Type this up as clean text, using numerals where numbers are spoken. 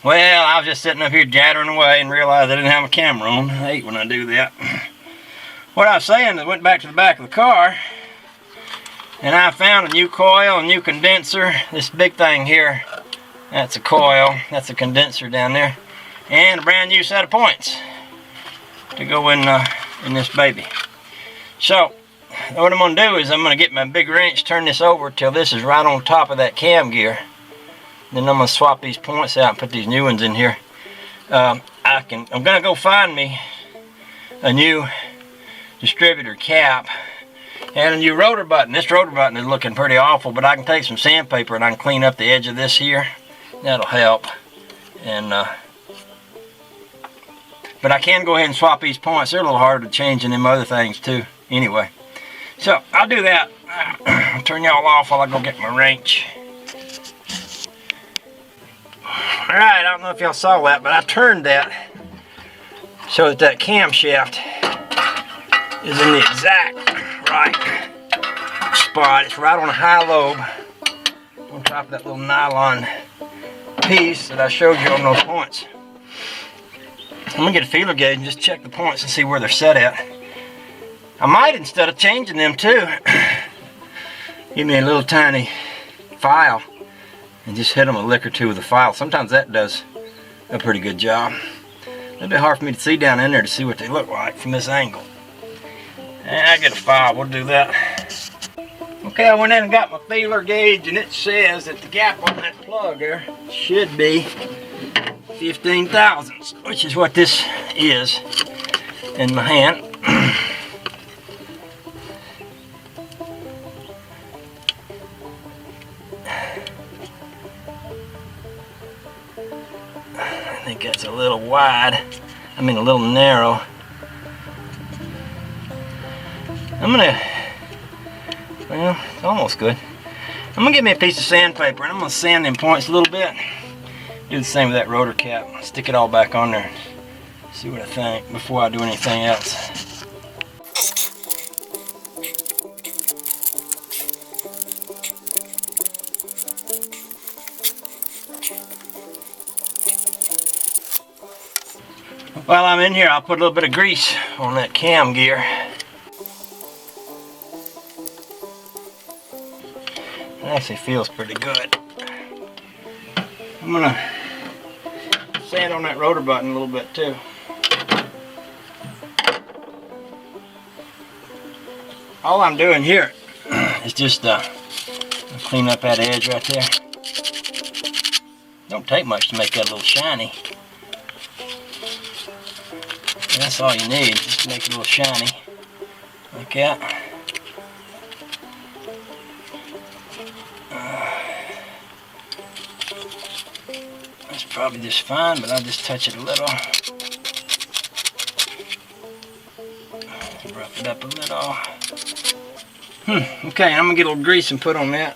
Well, I was just sitting up here jattering away and realized I didn't have a camera on. I hate when I do that. What I was saying is I went back to the back of the car and I found a new coil, a new condenser. This big thing here, that's a coil, that's a condenser down there, and a brand new set of points to go in this baby. So what I'm going to do is I'm going to get my big wrench, turn this over till this is right on top of that cam gear. Then I'm going to swap these points out and put these new ones in here. I'm going to go find me a new distributor cap and a new rotor button. This rotor button is looking pretty awful, but I can take some sandpaper and I can clean up the edge of this here. That'll help. And but I can go ahead and swap these points. They're a little harder to change than them other things too. Anyway, so I'll do that. I'll turn y'all off while I go get my wrench. Alright, I don't know if y'all saw that, but I turned that so that camshaft is in the exact right spot. It's right on a high lobe on top of that little nylon piece that I showed you on those points. I'm going to get a feeler gauge and just check the points and see where they're set at. I might, instead of changing them too, give me a little tiny file and just hit them a lick or two with a file. Sometimes that does a pretty good job. A little bit hard for me to see down in there to see what they look like from this angle. And I get a file, we'll do that. Okay, I went in and got my feeler gauge and it says that the gap on that plug there should be 15 thousandths, which is what this is in my hand. I think that's a little wide. I mean a little narrow. Well, it's almost good. I'm gonna get me a piece of sandpaper and I'm gonna sand them points a little bit. Do the same with that rotor cap. Stick it all back on there. See what I think before I do anything else. While I'm in here, I'll put a little bit of grease on that cam gear. It actually feels pretty good. I'm gonna sand on that rotor button a little bit too. All I'm doing here is just clean up that edge right there. Don't take much to make that a little shiny. That's all you need, just to make it a little shiny, like that. That's probably just fine, but I'll just touch it a little. Rough it up a little. Okay, I'm gonna get a little grease and put on that.